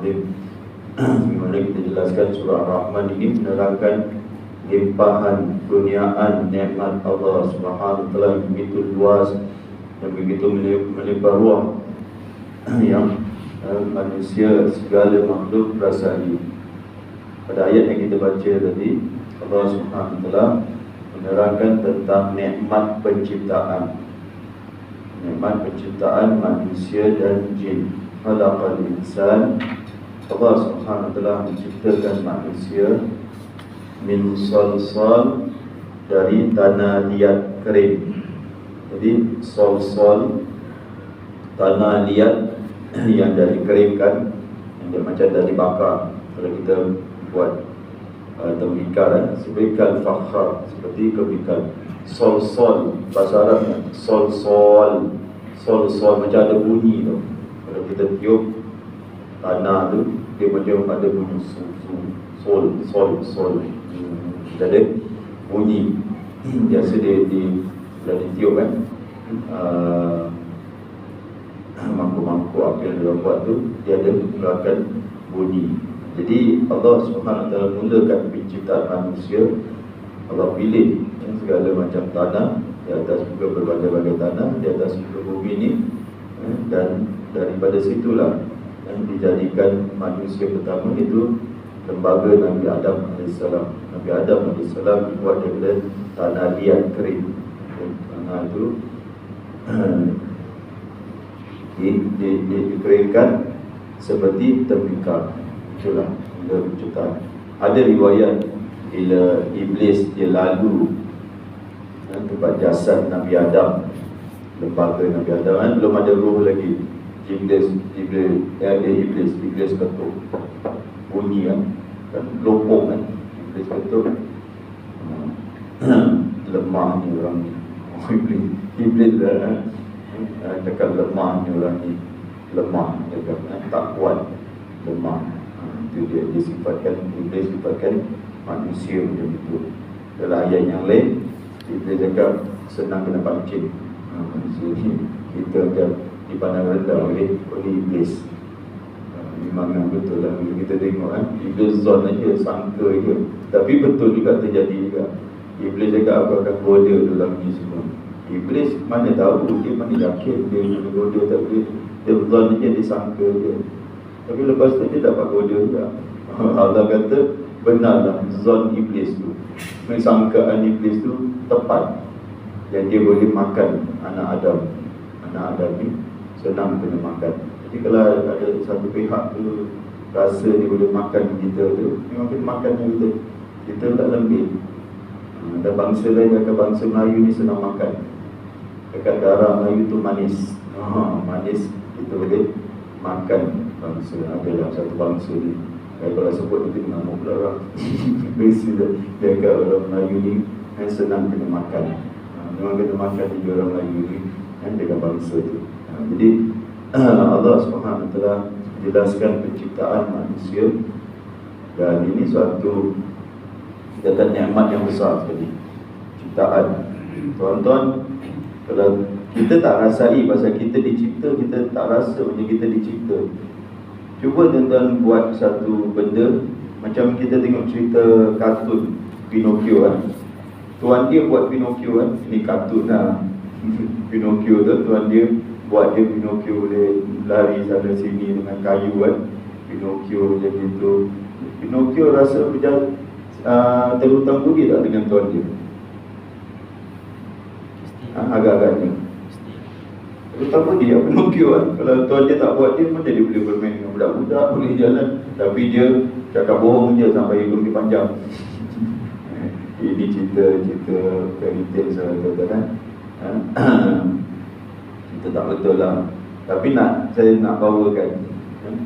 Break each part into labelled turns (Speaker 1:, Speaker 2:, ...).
Speaker 1: Azim. Dimana kita jelaskan surah Ar-Rahman ini menerangkan limpahan kurniaan nikmat Allah Subhanahu wa taala yang begitu luas dan begitu melimpah ruah yang manusia segala makhluk rasai. Pada ayat yang kita baca tadi, Allah Subhanahu wa taala menerangkan tentang nikmat penciptaan. Nikmat penciptaan manusia dan jin. Khalaqal insan. Allah Subhanahu wa taala menciptakan manusia min salsal, dari tanah liat kering. Jadi salsal, tanah liat yang dari keringkan, yang dia macam dari bakar. Kalau kita buat tembikar, sebikal fakhar, seperti kebikar. Salsal, bahasa Arabnya salsal. Salsal macam ada bunyi tu. Kalau kita tiup tanah tu, dia macam ada bunyi sol. Dia ada bunyi. Biasa dia bila ditiup kan, mangkuk-mangkuk apa yang dia buat tu, dia ada mengeluarkan bunyi. Jadi Allah Subhanahu wa taala mulakan penciptaan manusia. Allah pilih segala macam tanah di atas muka berbagai-bagai tanah di atas muka bumi ini, dan daripada situlah yang dijadikan manusia pertama itu lembaga Nabi Adam AS. Nabi Adam AS dibuat daripada tanah liat kering. Tanah itu dikeringkan seperti tembikar. Itulah penciptaan. Ada riwayat bila iblis dia lalu tempat jasad Nabi Adam, lembaga Nabi Adam kan, belum ada roh lagi. Iblis ketuk bunyi kan lopong kan, iblis ketuk. Lemahnya orang ni. Iblis dah cakap lemahnya orang ni. Lemah, cakap tak kuat, lemah. Itu dia disifatkan, iblis sifatkan manusia macam itu. Dalam ayat yang lain, iblis cakap senang kena pancing. Manusia ni kita macam dipandang rendah oleh iblis. Memang betul lah bila kita tengok kan, iblis zon aja, sangka je. Tapi betul juga terjadi juga. Iblis cakap aku akan goda dalam ni semua. Iblis mana tahu, dia mana yakin dia nak goda, tapi dia zon aja, dia sangka je. Tapi lepas tu dia dapat goda juga. Allah kata benarlah zon iblis tu, sangkaan iblis tu tepat, yang dia boleh makan anak Adam. Anak Adam ni senang kena makan. Jadi kalau ada satu pihak tu rasa dia boleh makan kita tu, memang kena makan kita. Kita tak lembik. Ada bangsa lain, kata bangsa Melayu ni senang makan. Dekat darah Melayu tu manis. Manis, kita boleh makan bangsa. Ada dalam satu bangsa ni, kalau sebut nanti mengamuk pula orang. Dia kata orang Melayu ni senang kena makan. Memang kena makan juga orang Melayu ni dengan bangsa tu. Jadi Allah Subhanahu wa taala jelaskan penciptaan manusia, dan ini suatu kata nikmat yang besar sekali. Ciptaan. Tuan-tuan, kalau kita tak rasai pasal kita dicipta, kita tak rasa macam kita dicipta. Cuba tuan-tuan buat satu benda, macam kita tengok cerita kartun Pinocchio kan. Tuan dia buat Pinocchio kan, ini kartun lah. Pinocchio tu, tuan dia buat dia Pinocchio boleh lari sana sini dengan kayu kan. Pinocchio macam gitu. Pinocchio rasa macam terhutang budi tak dengan tuan dia? Agak-agaknya terhutang budi ya Pinocchio kan. Kalau tuan dia tak buat, dia macam dia boleh bermain dengan budak-budak, boleh jalan. Tapi dia cakap bohong je sampai hidung dia panjang. Ini cerita fairy tale saya kan. Kita tak betul lah. Tapi saya nak bawakan,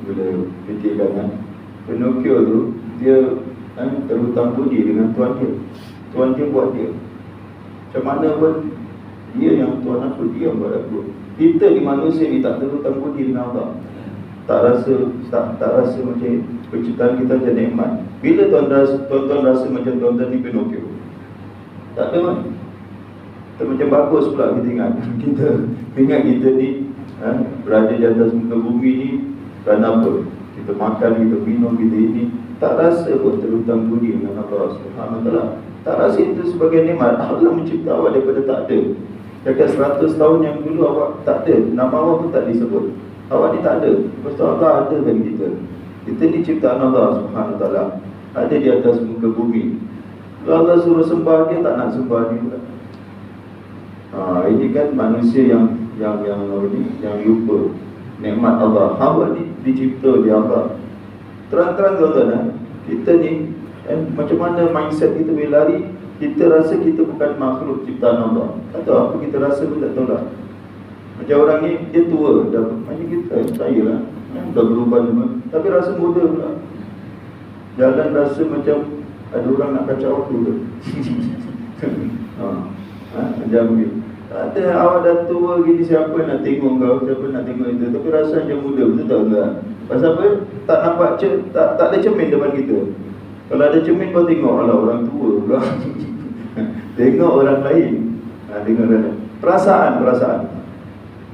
Speaker 1: bila fikirkan kan, Pinocchio tu dia terhutang budi dengan tuan dia. Tuan dia buat dia macam mana pun, dia yang tuan aku, dia buat aku. Kita ni manusia ni tak terhutang budi dengan Allah. Tak rasa macam penciptaan kita macam nikmat. Bila tuan-tuan rasa macam tuan-tuan ni Pinocchio? Tak ada kan? Macam bagus pula kita ingat kita ni berada di atas muka bumi ni kerana apa? Kita kita makan, kita minum, kita ini, tak rasa pun terhutang budi dengan Allah Subhanahu Wa Taala. Tak rasa itu sebagai nikmat. Allah mencipta awak daripada tak ada. Dekat 100 tahun yang dulu awak tak ada, nama awak pun tak disebut. Awak ni tak ada. Lepas tu Allah ada kan kita. Kita ni ciptaan Allah Subhanahu Wa Taala. Ada di atas muka bumi. Kalau Allah suruh sembah dia, tak nak sembah dia pula. Ini kan manusia yang lupa nikmat Allah. Awak ni dicipta di Allah. Terang-terang tuan-tuan, kita ni macam mana mindset kita bila lari, kita rasa kita bukan makhluk ciptaan Allah. Atau apa kita rasa pun tak tahu lah. Macam orang ni, dia tua dah, macam kita, saya lah, dah berubah semua, tapi rasa muda pula. Jalan rasa macam ada orang nak kacau aku ke. Macam ni. Ada awak dah tua gini, siapa nak tengok kau, siapa nak tengok itu. Tapi rasa macam muda, betul tak tak? Pasal apa? Tak nampak, tak ada cermin depan kita. Kalau ada cermin kau tengok, alah orang tua pula. Tengok orang lain. Tengok orang lain. Perasaan.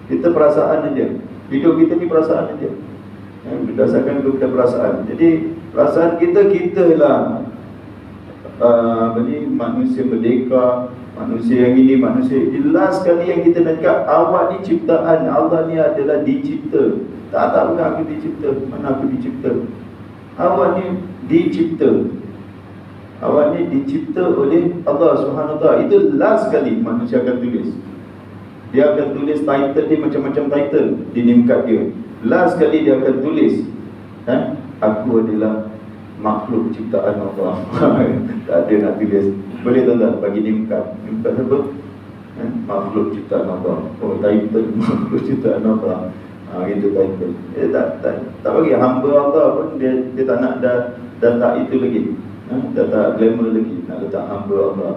Speaker 1: Kita perasaan aja. Hidup kita ni perasaan aja. Berdasarkan kepada perasaan. Jadi perasaan kita lah manusia merdeka, manusia yang ini, manusia jelas sekali yang kita dekat. Awak ni ciptaan Allah ni adalah dicipta. Tak tahu kan aku dicipta, mana aku dicipta. Awak ni dicipta. Awak ni dicipta oleh Allah Subhanahu Wa Taala. Itu last sekali manusia akan tulis. Dia akan tulis title dia, macam-macam title di name card dia. Last sekali dia akan tulis, aku adalah makhluk ciptaan Allah. Tak ada nak tulis. Boleh tuan-tuan bagi name card. Name card apa? Makhluk ciptaan Allah. Oh, title makhluk ciptaan Allah. Itu title. Tak bagi hamba Allah pun dia tak nak dah tak itu lagi. Dah tak glamour lagi. Nak letak hamba Allah.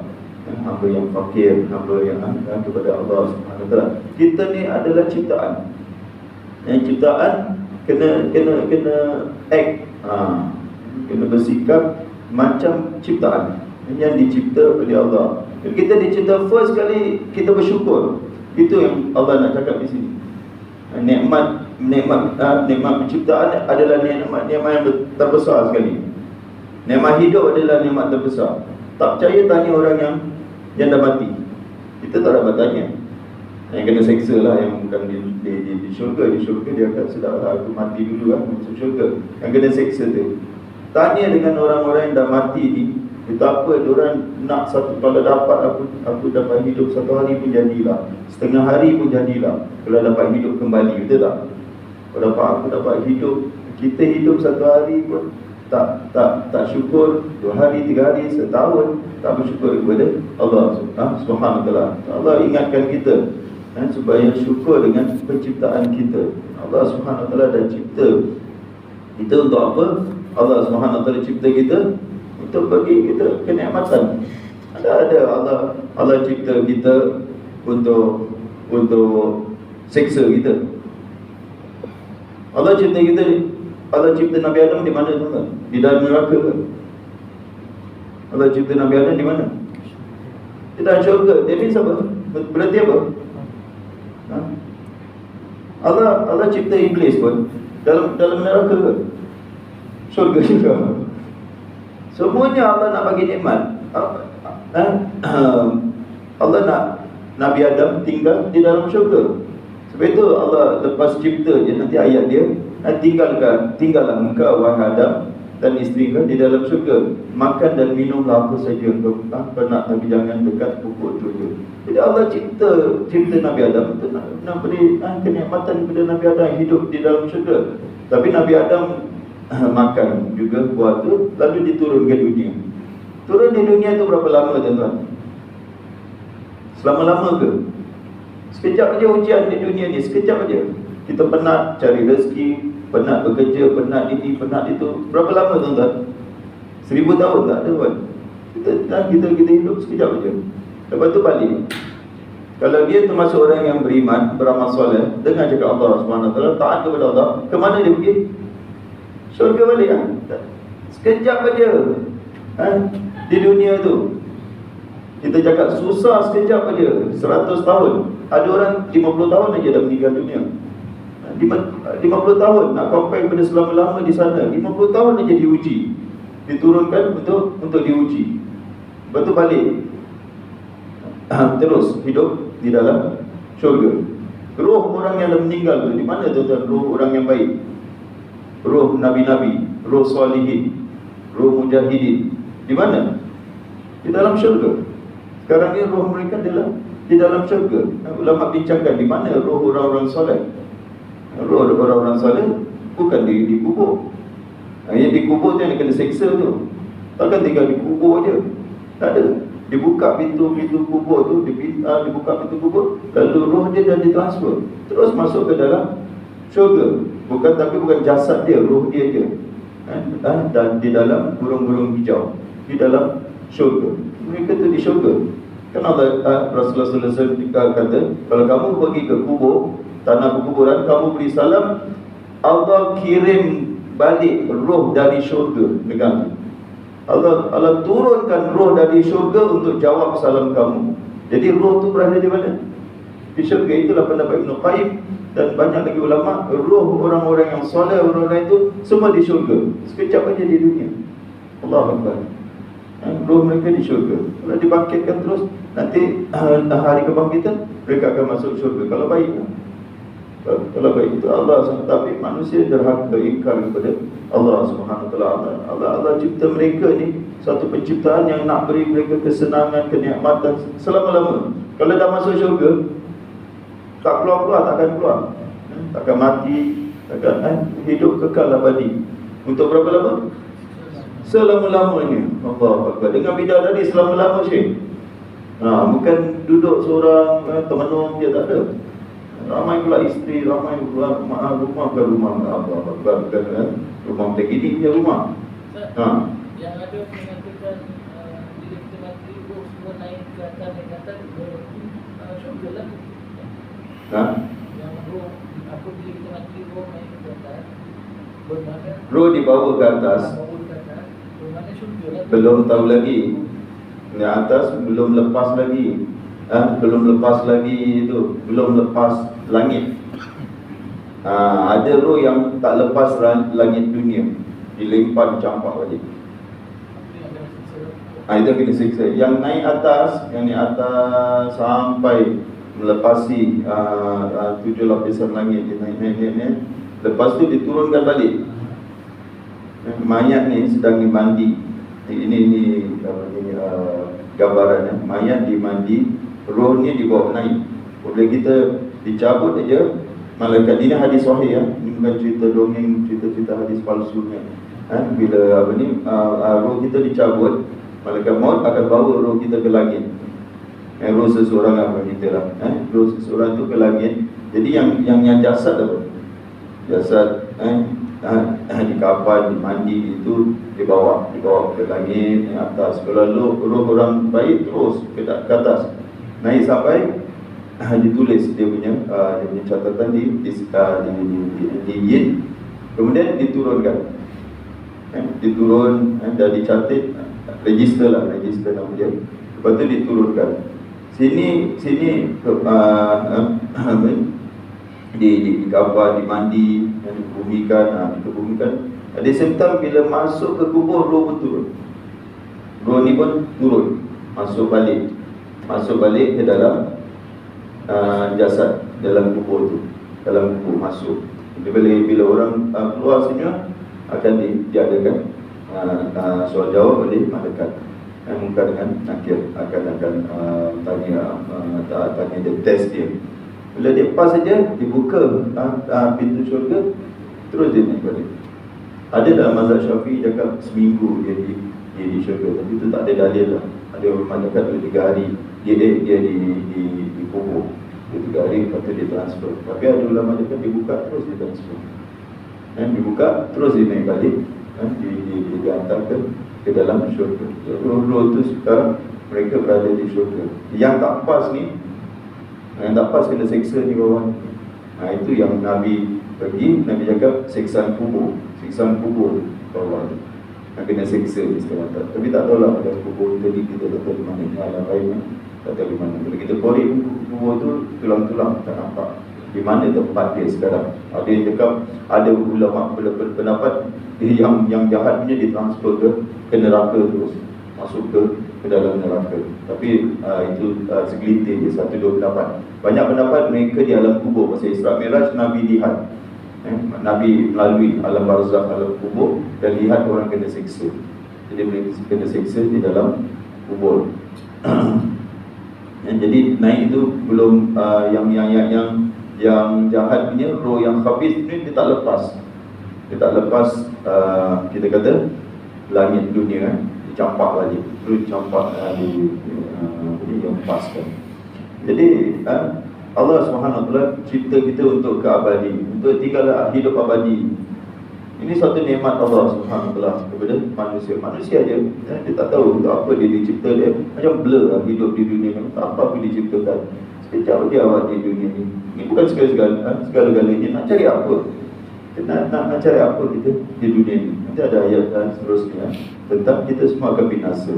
Speaker 1: Hamba yang fakir, hamba yang kepada Allah Subhanahu Wa Taala. Kita ni adalah ciptaan. Yang ciptaan kena act, kena bersikap macam ciptaan yang dicipta oleh Allah. Kita dicipta first kali, kita bersyukur. Itu yang Allah nak cakap di sini. Nikmat penciptaan adalah nikmat yang terbesar sekali. Nikmat hidup adalah nikmat terbesar. Tak percaya tanya orang yang dah mati. Kita tak dapat tanya. Yang kena seksa lah, yang bukan di syurga. Di syurga dia akan sudahlah, aku mati dulu lah, masuk syurga. Yang kena seksa tu, tanya dengan orang-orang yang dah mati ni, betapa diorang nak satu, kalau dapat aku dapat hidup satu hari pun jadilah, setengah hari pun jadilah, kalau dapat hidup kembali, betul tak? Kalau aku dapat hidup, kita hidup satu hari pun tak syukur, 2 hari, 3 hari, setahun tak bersyukur kepada Allah Subhanahu Wa Taala. Allah ingatkan kita supaya syukur dengan penciptaan kita. Allah Subhanahu Wa Taala dah cipta kita untuk apa? Allah Subhanahu Wa Taala cipta kita untuk bagi kita kenikmatan. Ada Allah cipta kita untuk seksa kita. Allah cipta Nabi Adam di mana tuan? Di dalam neraka ke? Allah cipta Nabi Adam di mana? Di dalam syurga. Dia means apa? Berarti apa? Allah cipta iblis pun dalam neraka ke? Syurga juga. Semuanya Allah nak bagi nikmat. Allah nak Nabi Adam tinggal di dalam syurga. Sebab itu Allah lepas cipta je, nanti ayat dia, tinggallah engkau wahai Adam dan isteri kau di dalam syurga, makan dan minumlah apa saja engkau nak, tapi jangan dekat pokok itu je. Jadi Allah cipta Nabi Adam untuk nak beri kenikmatan kepada Nabi Adam yang hidup di dalam syurga. Tapi Nabi Adam makan juga buah tu, lalu diturun ke dunia. Turun di dunia tu berapa lama tuan-tuan? Selama-lama ke? Sekejap aja ujian di dunia ni, sekejap aja. Kita penat cari rezeki, penat bekerja, penat ini, penat itu. Berapa lama tuan-tuan? 1000 tahun tak ada kan? Kita hidup sekejap aja. Lepas tu balik. Kalau dia termasuk orang yang beriman, beramal soleh, dengar cakap Allah SWT, taat kepada Allah, ke mana dia pergi? Syurga balik kan? Sekejap aja di dunia tu. Kita cakap susah sekejap aja, 100 tahun. Ada orang 50 tahun aja dah meninggal dunia. 50 tahun nak compare pada selama-lama di sana. 50 tahun dia diuji, diturunkan untuk diuji. Lepas tu balik, terus hidup di dalam syurga. Roh orang yang dah meninggal tu di mana tuan-tuan? Roh orang yang baik, roh nabi-nabi, roh salihin, roh mujahidin, di mana? Di dalam syurga. Sekarang ni roh mereka adalah di dalam syurga. Ulama bincangkan di mana roh orang-orang soleh. Roh orang-orang soleh bukan di kubur. Yang di kubur tu yang kena seksa tu, takkan tinggal di kubur je. Tak ada. Dibuka pintu-pintu kubur tu, dibuka pintu kubur, lalu roh dia dah ditransfer terus masuk ke dalam syurga. Bukan jasad dia, roh dia je. Dan di dalam burung-burung hijau, di dalam syurga. Mereka tu di syurga. Kan Rasulullah SAW kata, kalau kamu pergi ke kubur, tanah perkuburan, kamu beri salam, Allah kirim balik roh dari syurga dengan Allah turunkan roh dari syurga untuk jawab salam kamu. Jadi roh tu berada di mana? Di syurga. Itulah pendapat Ibn Qayyim dan banyak lagi ulama. Roh orang-orang yang soleh, orang-orang itu semua di syurga. Sekejap aja di dunia. Allahu Akbar. Roh mereka di syurga. Kalau dibangkitkan terus, nanti hari kebangkitan mereka akan masuk syurga. Kalau baik, kalau baik itu Allah. Tapi manusia derhaka, ingkar kepada Allah Subhanahu Wa Taala. Allah cipta mereka ni satu penciptaan yang nak beri mereka kesenangan, kenikmatan selama-lama. Kalau dah masuk syurga, tak keluar, takkan keluar, takkan mati, takkan hidup kekal abadi. Untuk berapa lama? Selama-lamanya. Allah Akbar. Dengan bidadari selama-lama, Syekh. Bukan duduk seorang temenung dia, tak ada. Ramai pula isteri, ramai pula rumah ke rumah. Bukan rumah begini dia rumah.
Speaker 2: Yang ada mengatakan bila kita mati roh semua naik ke atas syurga lah. Yang roh apabila kita mati roh naik ke atas, bermakna
Speaker 1: roh dibawa ke atas.
Speaker 2: Bermakna syurga lah.
Speaker 1: Belum tahu lagi. Yang atas belum lepas lagi. Belum lepas lagi itu, belum lepas langit. Ada roh yang tak lepas langit dunia, dilempar, dicampak balik. Itu kena siksa. Yang naik atas, sampai melepasi 7 lapisan langit, dia naik. Lepas tu diturunkan balik. Mayat ni sedang dimandi. Ini gambarannya. Mayat dimandi, rohnya dibawa naik. Boleh kita dicabut aja. Malaikat ini hadis sahih ya. Ini bukan cerita dongeng, cerita hadis palsunya. Bila roh kita dicabut, malaikat maut akan bawa roh kita ke langit. Roh seseorang apa kita lah. Roh seseorang tu ke langit. Jadi yang jasad apa? Jasad dikapal, dimandi itu dibawa ke langit yang atas. Kalau roh orang baik terus ke atas, naik sampai ditulis dia punya catatan di yin, kemudian diturunkan, dah dicatat, register nama dia. Lepas tu diturunkan sini dikapal, dimandi, dikebumikan. At the same time bila masuk ke kubur, roh pun turun. Roh ni pun turun, masuk balik ke dalam jasad, dalam kubur tu, dalam kubur masuk. Bila orang keluar semua akan diadakan soal jawab oleh malaikat. Mungkin dengan nakir akan tanya dia, test dia. Bila dia pas saja, dibuka pintu syurga, terus dia naik balik. Ada dalam mazhab Syafi'i cakap seminggu dia di syurga, tapi itu tak ada dalil lah. Ada ulama cakap 2-3 hari dia di kubur, 2-3 hari lepas tu dia transfer. Tapi ada ulama cakap dibuka terus dia transfer, dibuka terus dia naik balik, dihantar ke dalam syurga. Roh tu sekarang mereka berada di syurga. Yang tak pas ni, yang tak pas kena seksa di bawah ni. Itu yang Nabi pergi, Nabi cakap siksaan kubur bawah tu. Kena seksa ni sekarang. Tapi tak tahu lah dalam kubur tadi, kita tak tahu di mana, alam lain tak tahu di mana. Bila kita korek kubur tu, tulang-tulang tak nampak. Di mana tempat dia sekarang? Ada yang cakap, ada ulama berpendapat yang jahat punya ditransfer ke neraka terus, masuk ke dalam neraka. Tapi itu segelintir je, satu dua pendapat. Banyak pendapat mereka di alam kubur. Pasal Isra Mi'raj Nabi lihat, Nabi melalui alam barzakh, alam kubur, dan lihat orang kena siksa. Jadi mereka kena siksa di dalam kubur. Jadi naik itu belum yang jahat punya, roh yang khabis ni dia tak lepas. Dia tak lepas kita kata langit dunia, dicampak lagi, terus campak yang lepaskan. Jadi Allah SWT cipta kita untuk keabadi, untuk tinggal hidup abadi. Ini satu nikmat Allah SWT kepada manusia. Manusia je, dia tak tahu untuk apa dia dicipta. Dia macam blur hidup di dunia ni, tak apa pun diciptakan. Sekejap dia awak di dunia ni. Ini bukan segala-galanya. Nak cari apa? Nak cari apa kita di dunia ni? Nanti ada ayat dan seterusnya tentang kita semua akan binasa.